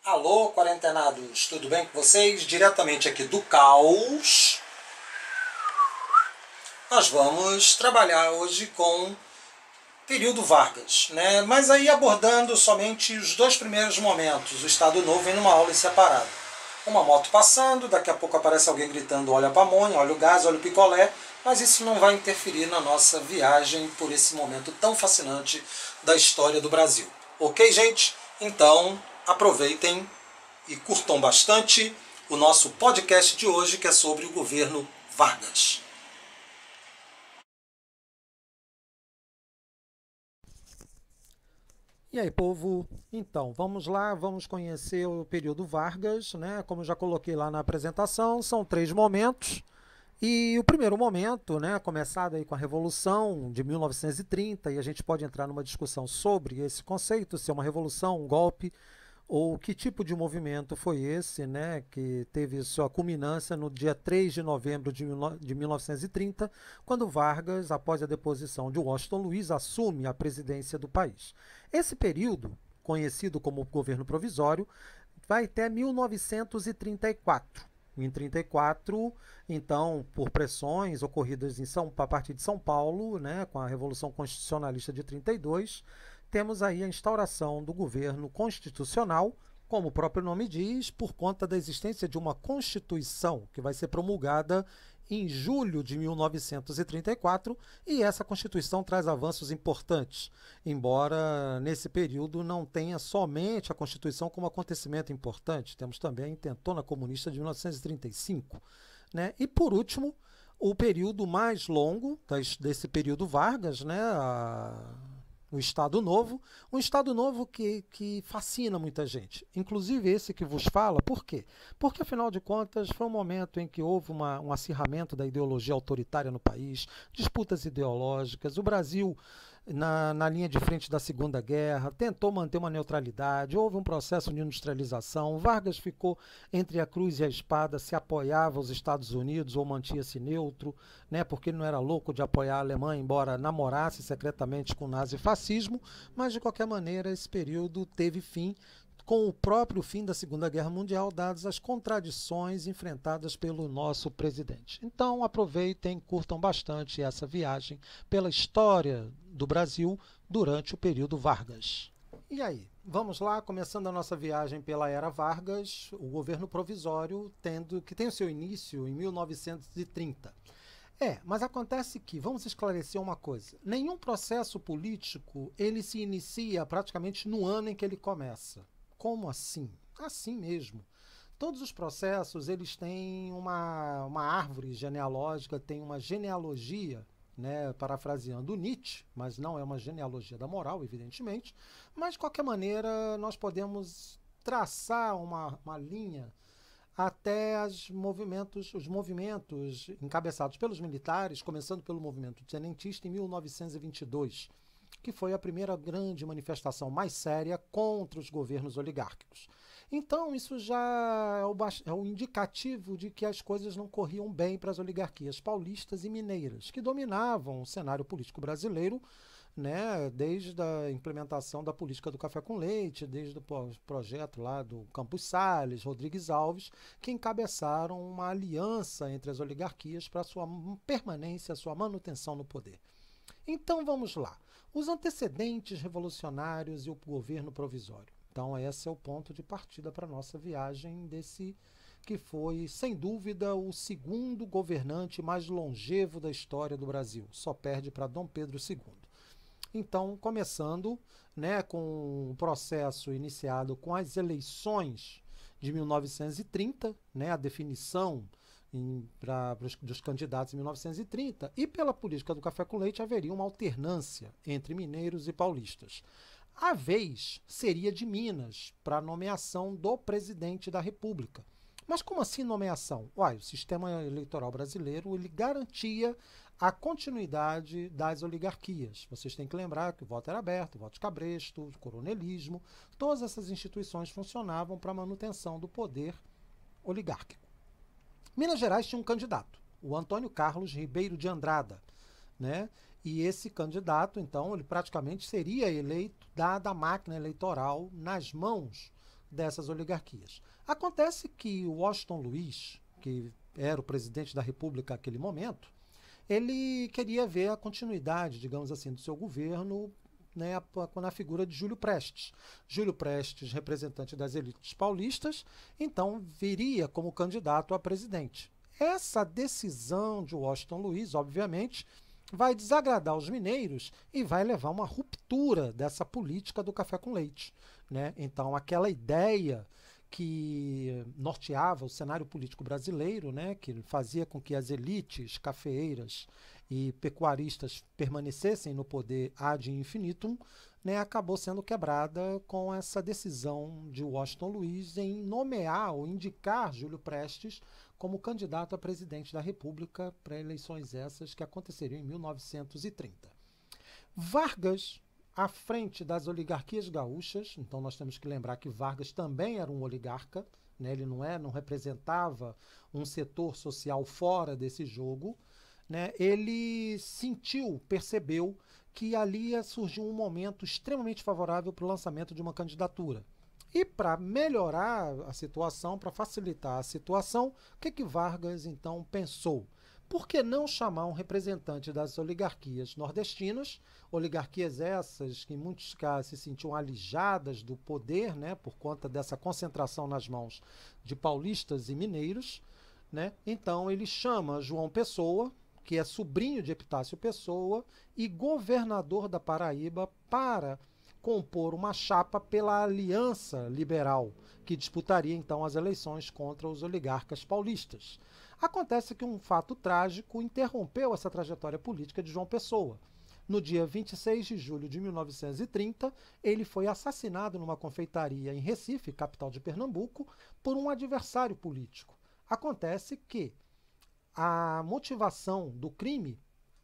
Alô, quarentenados, tudo bem com vocês? Diretamente aqui do Caos, nós vamos trabalhar hoje com período Vargas, né? Mas aí abordando somente os dois primeiros momentos. O Estado Novo vem numa aula em separado. Uma moto passando, daqui a pouco aparece alguém gritando olha a pamonha, olha o gás, olha o picolé, mas isso não vai interferir na nossa viagem por esse momento tão fascinante da história do Brasil. Ok, gente? Então, aproveitem e curtam bastante o nosso podcast de hoje, que é sobre o governo Vargas. E aí, povo? Então, vamos lá, vamos conhecer o período Vargas, né? Como eu já coloquei lá na apresentação, são 3 momentos. E o primeiro momento, né, começado aí com a Revolução de 1930, e a gente pode entrar numa discussão sobre esse conceito, se é uma revolução, um golpe, ou que tipo de movimento foi esse, né, que teve sua culminância no dia 3 de novembro de 1930, quando Vargas, após a deposição de Washington Luiz, assume a presidência do país. Esse período, conhecido como governo provisório, vai até 1934. Em 34, então, por pressões ocorridas a partir de São Paulo, né, com a Revolução Constitucionalista de 32, temos aí a instauração do governo constitucional, como o próprio nome diz, por conta da existência de uma Constituição que vai ser promulgada em julho de 1934, e essa Constituição traz avanços importantes, embora nesse período não tenha somente a Constituição como acontecimento importante, temos também a Intentona Comunista de 1935. Né? E por último, o período mais longo desse período Vargas, né? O Estado Novo, um Estado Novo que fascina muita gente, inclusive esse que vos fala. Por quê? Porque, afinal de contas, foi um momento em que houve um acirramento da ideologia autoritária no país, disputas ideológicas, o Brasil, na linha de frente da Segunda Guerra, tentou manter uma neutralidade, houve um processo de industrialização, Vargas ficou entre a cruz e a espada, se apoiava os Estados Unidos ou mantinha-se neutro, né, porque ele não era louco de apoiar a Alemanha, embora namorasse secretamente com o nazifascismo, mas de qualquer maneira esse período teve fim com o próprio fim da Segunda Guerra Mundial, dadas as contradições enfrentadas pelo nosso presidente. Então aproveitem, curtam bastante essa viagem pela história do Brasil durante o período Vargas. E aí, vamos lá, começando a nossa viagem pela era Vargas, o governo provisório que tem o seu início em 1930. Mas acontece que, vamos esclarecer uma coisa, nenhum processo político ele se inicia praticamente no ano em que ele começa. Como assim? Assim mesmo. Todos os processos eles têm uma árvore genealógica, tem uma genealogia, né, parafraseando Nietzsche, mas não é uma genealogia da moral, evidentemente, mas de qualquer maneira nós podemos traçar uma linha até os movimentos encabeçados pelos militares, começando pelo movimento tenentista em 1922, que foi a primeira grande manifestação mais séria contra os governos oligárquicos. Então, isso já é o indicativo de que as coisas não corriam bem para as oligarquias paulistas e mineiras, que dominavam o cenário político brasileiro, né, desde a implementação da política do café com leite, desde o projeto lá do Campos Salles, Rodrigues Alves, que encabeçaram uma aliança entre as oligarquias para sua permanência, sua manutenção no poder. Então vamos lá. Os antecedentes revolucionários e o governo provisório. Então esse é o ponto de partida para a nossa viagem desse que foi, sem dúvida, o segundo governante mais longevo da história do Brasil. Só perde para Dom Pedro II. Então, começando, né, com o processo iniciado com as eleições de 1930, né, a definição dos candidatos em 1930, e pela política do café com leite haveria uma alternância entre mineiros e paulistas. A vez seria de Minas para a nomeação do presidente da República. Mas como assim nomeação? O sistema eleitoral brasileiro ele garantia a continuidade das oligarquias. Vocês têm que lembrar que o voto era aberto, o voto de cabresto, o coronelismo, todas essas instituições funcionavam para a manutenção do poder oligárquico. Minas Gerais tinha um candidato, o Antônio Carlos Ribeiro de Andrada, né? E esse candidato, então, ele praticamente seria eleito, dada a máquina eleitoral nas mãos dessas oligarquias. Acontece que o Washington Luiz, que era o presidente da República naquele momento, ele queria ver a continuidade, digamos assim, do seu governo, né, na figura de Júlio Prestes. Júlio Prestes, representante das elites paulistas, então viria como candidato a presidente. Essa decisão de Washington Luiz, obviamente, vai desagradar os mineiros e vai levar a uma ruptura dessa política do café com leite, né? Então, aquela ideia que norteava o cenário político brasileiro, né, que fazia com que as elites cafeeiras e pecuaristas permanecessem no poder ad infinitum, né, acabou sendo quebrada com essa decisão de Washington Luiz em nomear ou indicar Júlio Prestes como candidato a presidente da República para eleições essas que aconteceriam em 1930. Vargas, à frente das oligarquias gaúchas, então nós temos que lembrar que Vargas também era um oligarca, né? Ele não representava um setor social fora desse jogo, né? Ele percebeu que ali ia surgir um momento extremamente favorável para o lançamento de uma candidatura. E para melhorar a situação, para facilitar a situação, o que Vargas então pensou? Por que não chamar um representante das oligarquias nordestinas, oligarquias essas que em muitos casos se sentiam alijadas do poder, né, por conta dessa concentração nas mãos de paulistas e mineiros, né? Então ele chama João Pessoa, que é sobrinho de Epitácio Pessoa e governador da Paraíba, para compor uma chapa pela Aliança Liberal, que disputaria então as eleições contra os oligarcas paulistas. Acontece que um fato trágico interrompeu essa trajetória política de João Pessoa. No dia 26 de julho de 1930, ele foi assassinado numa confeitaria em Recife, capital de Pernambuco, por um adversário político. Acontece que a motivação do crime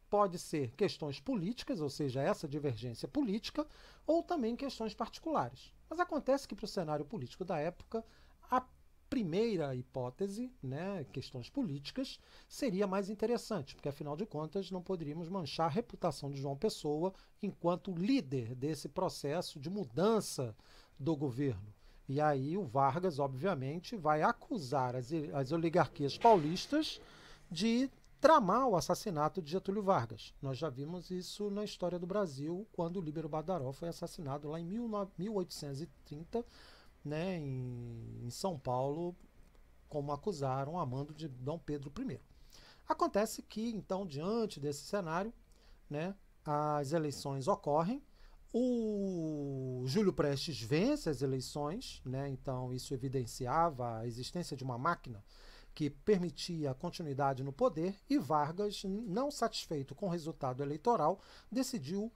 pode ser questões políticas, ou seja, essa divergência política, ou também questões particulares. Mas acontece que para o cenário político da época, a primeira hipótese, né, questões políticas, seria mais interessante, porque afinal de contas não poderíamos manchar a reputação de João Pessoa enquanto líder desse processo de mudança do governo. E aí o Vargas, obviamente, vai acusar as oligarquias paulistas de tramar o assassinato de Getúlio Vargas. Nós já vimos isso na história do Brasil, quando o Líbero Badaró foi assassinado lá em 1830, né, em São Paulo, como acusaram a mando de Dom Pedro I. Acontece que, então, diante desse cenário, né, as eleições ocorrem, o Júlio Prestes vence as eleições, né, então isso evidenciava a existência de uma máquina que permitia a continuidade no poder, e Vargas, não satisfeito com o resultado eleitoral, decidiu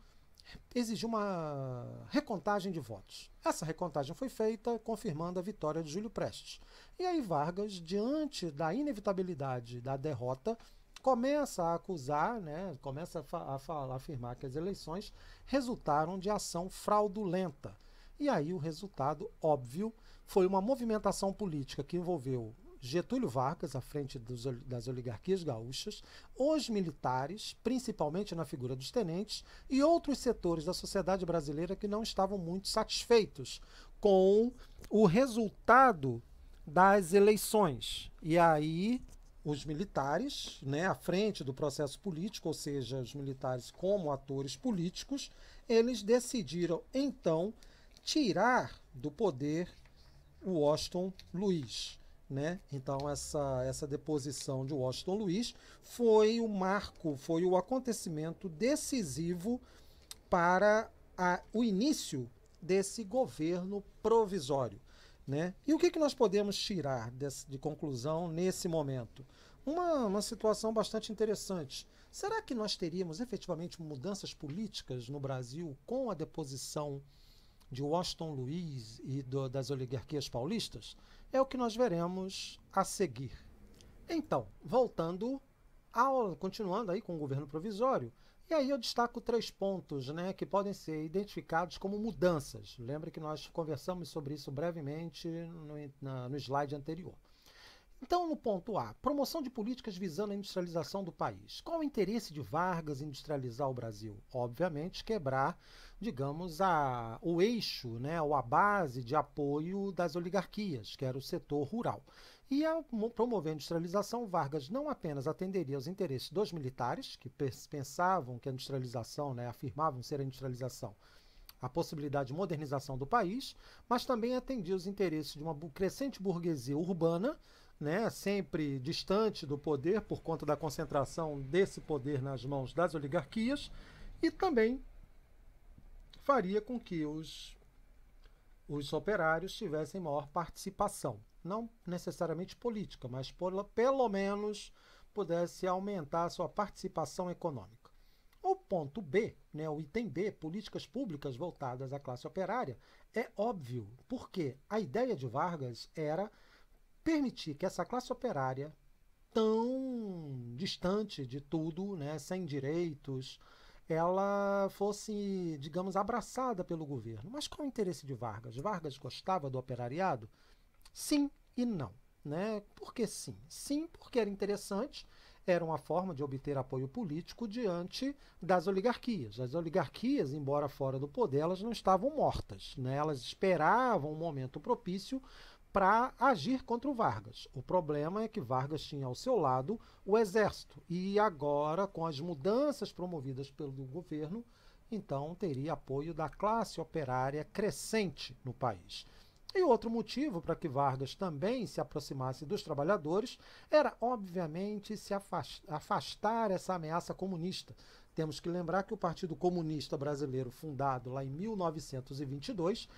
exigir uma recontagem de votos. Essa recontagem foi feita, confirmando a vitória de Júlio Prestes. E aí Vargas, diante da inevitabilidade da derrota, começa a acusar, né, começa a afirmar que as eleições resultaram de ação fraudulenta. E aí o resultado óbvio foi uma movimentação política que envolveu Getúlio Vargas, à frente das oligarquias gaúchas, os militares, principalmente na figura dos tenentes, e outros setores da sociedade brasileira que não estavam muito satisfeitos com o resultado das eleições. E aí os militares, né, à frente do processo político, ou seja, os militares como atores políticos, eles decidiram então tirar do poder o Washington Luiz. Né? Então essa deposição de Washington Luiz foi o marco, foi o acontecimento decisivo para o início desse governo provisório. Né? E o que nós podemos tirar de conclusão nesse momento? Uma situação bastante interessante. Será que nós teríamos efetivamente mudanças políticas no Brasil com a deposição de Washington Luiz e das oligarquias paulistas? É o que nós veremos a seguir. Então, continuando aí com o governo provisório, e aí eu destaco 3 pontos, né, que podem ser identificados como mudanças. Lembre que nós conversamos sobre isso brevemente no slide anterior. Então, no ponto A, promoção de políticas visando a industrialização do país. Qual o interesse de Vargas em industrializar o Brasil? Obviamente, quebrar, digamos, o eixo, né, ou a base de apoio das oligarquias, que era o setor rural. E ao promover a industrialização, Vargas não apenas atenderia aos interesses dos militares, que pensavam que a industrialização, né, afirmavam ser a industrialização, a possibilidade de modernização do país, mas também atendia os interesses de uma crescente burguesia urbana, né, sempre distante do poder por conta da concentração desse poder nas mãos das oligarquias, e também faria com que os operários tivessem maior participação, não necessariamente política, mas pelo menos pudesse aumentar a sua participação econômica. O ponto B, né, o item B, políticas públicas voltadas à classe operária, é óbvio, porque a ideia de Vargas era permitir que essa classe operária, tão distante de tudo, né, sem direitos, ela fosse, digamos, abraçada pelo governo. Mas qual o interesse de Vargas? Vargas gostava do operariado? Sim e não. Né? Por que sim? Sim, porque era interessante, era uma forma de obter apoio político diante das oligarquias. As oligarquias, embora fora do poder, elas não estavam mortas. Né? Elas esperavam um momento propício para agir contra o Vargas. O problema é que Vargas tinha ao seu lado o exército. E agora, com as mudanças promovidas pelo governo, então teria apoio da classe operária crescente no país. E outro motivo para que Vargas também se aproximasse dos trabalhadores era, obviamente, se afastar essa ameaça comunista. Temos que lembrar que o Partido Comunista Brasileiro, fundado lá em 1922,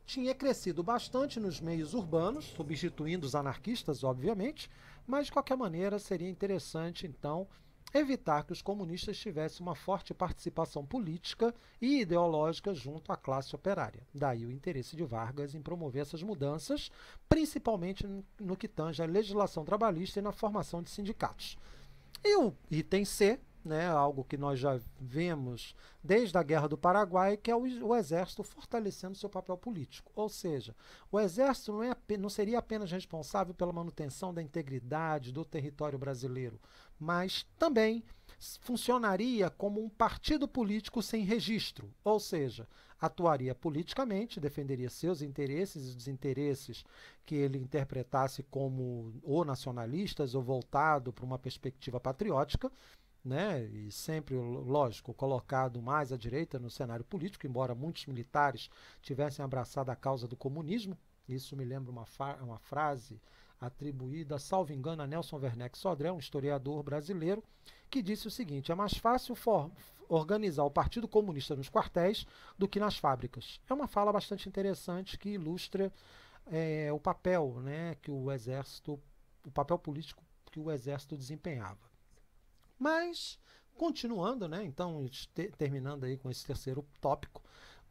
tinha crescido bastante nos meios urbanos, substituindo os anarquistas, obviamente, mas de qualquer maneira seria interessante, então, evitar que os comunistas tivessem uma forte participação política e ideológica junto à classe operária. Daí o interesse de Vargas em promover essas mudanças, principalmente no que tange à legislação trabalhista e na formação de sindicatos. E o item C, né, algo que nós já vemos desde a Guerra do Paraguai, que é o Exército fortalecendo seu papel político. Ou seja, o Exército não seria apenas responsável pela manutenção da integridade do território brasileiro, mas também funcionaria como um partido político sem registro, ou seja, atuaria politicamente, defenderia seus interesses e os interesses que ele interpretasse como ou nacionalistas ou voltado para uma perspectiva patriótica, né, e sempre, lógico, colocado mais à direita no cenário político, embora muitos militares tivessem abraçado a causa do comunismo. Isso me lembra uma frase atribuída, salvo engano, a Nelson Werneck Sodré, um historiador brasileiro, que disse o seguinte: é mais fácil organizar o Partido Comunista nos quartéis do que nas fábricas. É uma fala bastante interessante que ilustra o papel, né, que o Exército, o papel político que o Exército desempenhava. Mas, continuando, né, então, terminando aí com esse terceiro tópico,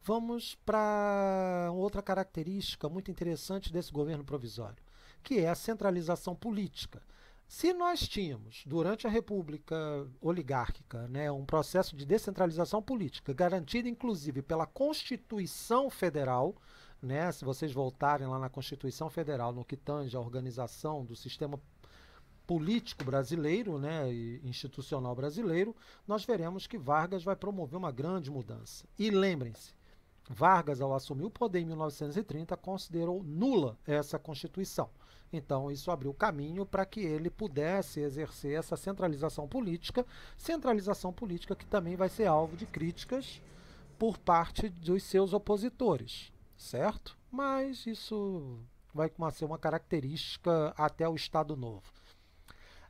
vamos para outra característica muito interessante desse governo provisório, que é a centralização política. Se nós tínhamos, durante a República Oligárquica, né, um processo de descentralização política, garantido inclusive pela Constituição Federal, né, se vocês voltarem lá na Constituição Federal, no que tange a organização do sistema político brasileiro, né, e institucional brasileiro, nós veremos que Vargas vai promover uma grande mudança. E lembrem-se, Vargas, ao assumir o poder em 1930, considerou nula essa Constituição. Então, isso abriu caminho para que ele pudesse exercer essa centralização política que também vai ser alvo de críticas por parte dos seus opositores, certo? Mas isso vai ser uma característica até o Estado Novo.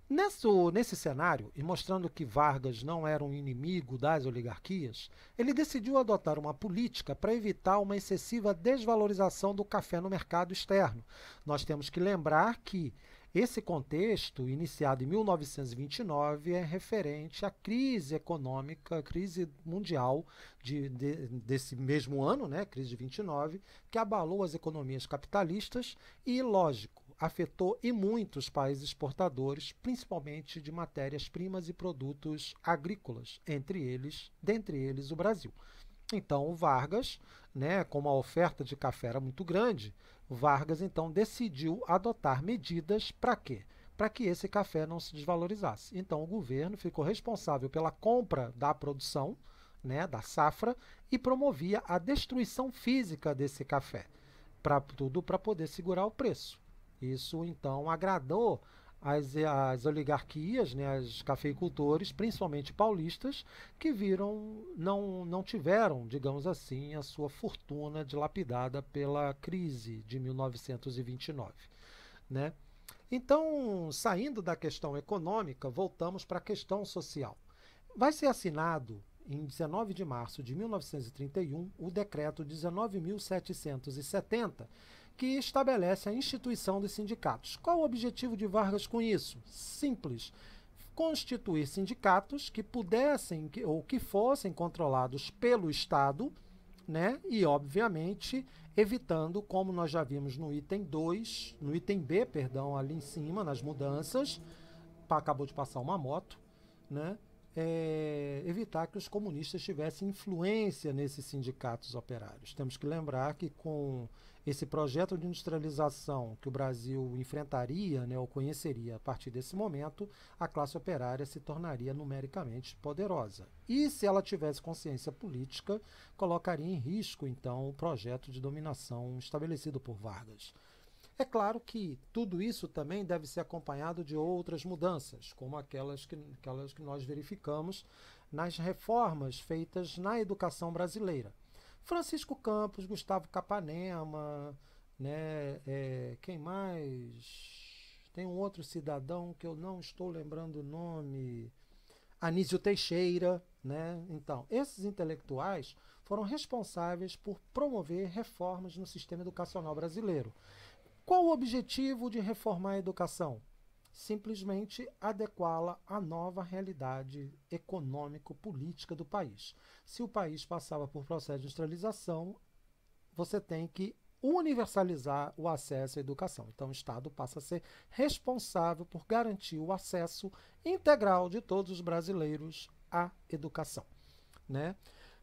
Nesse cenário, e mostrando que Vargas não era um inimigo das oligarquias, ele decidiu adotar uma política para evitar uma excessiva desvalorização do café no mercado externo. Nós temos que lembrar que esse contexto, iniciado em 1929, é referente à crise econômica, crise mundial desse mesmo ano, né, crise de 29, que abalou as economias capitalistas e, lógico, afetou e muito os países exportadores, principalmente de matérias-primas e produtos agrícolas, dentre eles o Brasil. Então o Vargas, né, como a oferta de café era muito grande, o Vargas então decidiu adotar medidas para quê? para que esse café não se desvalorizasse. Então o governo ficou responsável pela compra da produção, né, da safra, e promovia a destruição física desse café, tudo para poder segurar o preço. Isso então agradou as oligarquias, né, os cafeicultores, principalmente paulistas, que viram, não tiveram, digamos assim, a sua fortuna dilapidada pela crise de 1929, né? Então, saindo da questão econômica, voltamos para a questão social. Vai ser assinado em 19 de março de 1931 o decreto 19.770, que estabelece a instituição dos sindicatos. Qual o objetivo de Vargas com isso? Simples: constituir sindicatos que pudessem ou que fossem controlados pelo Estado, né? E, obviamente, evitando, como nós já vimos no item 2, no item B, perdão, ali em cima, nas mudanças, acabou de passar uma moto, né? Evitar que os comunistas tivessem influência nesses sindicatos operários. Temos que lembrar que com esse projeto de industrialização que o Brasil enfrentaria, né, ou conheceria a partir desse momento, a classe operária se tornaria numericamente poderosa. E se ela tivesse consciência política, colocaria em risco, então, o projeto de dominação estabelecido por Vargas. É claro que tudo isso também deve ser acompanhado de outras mudanças, como aquelas que nós verificamos nas reformas feitas na educação brasileira. Francisco Campos, Gustavo Capanema, né, quem mais? Tem um outro cidadão que eu não estou lembrando o nome, Anísio Teixeira, né? Então, esses intelectuais foram responsáveis por promover reformas no sistema educacional brasileiro. Qual o objetivo de reformar a educação? Simplesmente adequá-la à nova realidade econômico-política do país. Se o país passava por processo de industrialização, você tem que universalizar o acesso à educação. Então o Estado passa a ser responsável por garantir o acesso integral de todos os brasileiros à educação, né?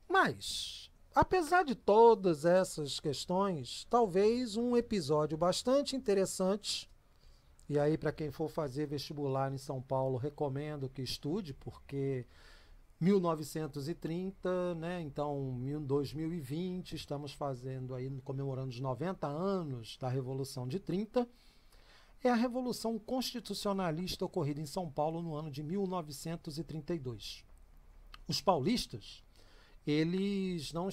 Mas, apesar de todas essas questões, talvez um episódio bastante interessante, e aí para quem for fazer vestibular em São Paulo, recomendo que estude, porque 1930, né, então 2020, estamos fazendo aí, comemorando os 90 anos da Revolução de 30, é a Revolução Constitucionalista ocorrida em São Paulo no ano de 1932. Os paulistas, eles não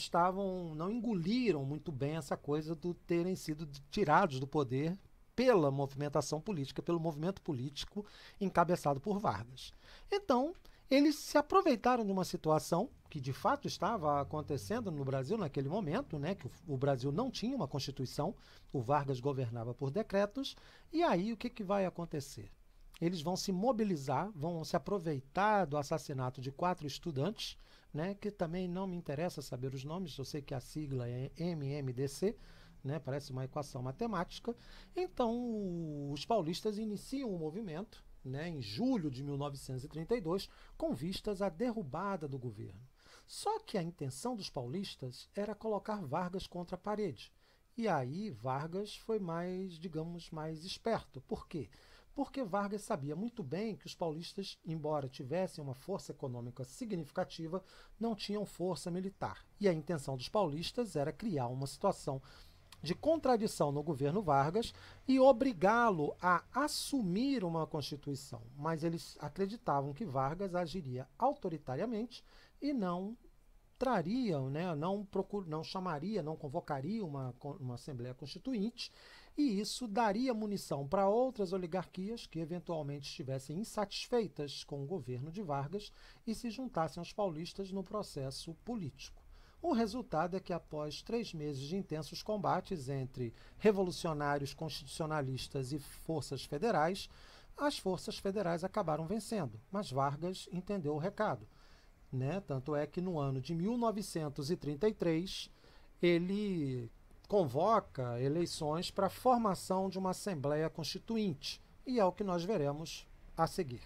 engoliram muito bem essa coisa de terem sido tirados do poder pela movimentação política, pelo movimento político encabeçado por Vargas. Então, eles se aproveitaram de uma situação que de fato estava acontecendo no Brasil naquele momento, né, que o Brasil não tinha uma Constituição, o Vargas governava por decretos, e aí o que vai acontecer? Eles vão se mobilizar, vão se aproveitar do assassinato de 4 estudantes, né, que também não me interessa saber os nomes, eu sei que a sigla é MMDC, né, parece uma equação matemática. Então, os paulistas iniciam o movimento, né, em julho de 1932, com vistas à derrubada do governo. Só que a intenção dos paulistas era colocar Vargas contra a parede. E aí Vargas foi mais, digamos, mais esperto. Por quê? Porque Vargas sabia muito bem que os paulistas, embora tivessem uma força econômica significativa, não tinham força militar. E a intenção dos paulistas era criar uma situação de contradição no governo Vargas e obrigá-lo a assumir uma Constituição. Mas eles acreditavam que Vargas agiria autoritariamente e não trariam, né, não chamaria, não convocaria uma Assembleia Constituinte, e isso daria munição para outras oligarquias que eventualmente estivessem insatisfeitas com o governo de Vargas e se juntassem aos paulistas no processo político. O resultado é que, após 3 meses de intensos combates entre revolucionários constitucionalistas e forças federais, as forças federais acabaram vencendo, mas Vargas entendeu o recado, né? Tanto é que no ano de 1933 ele convoca eleições para a formação de uma Assembleia Constituinte, e é o que nós veremos a seguir.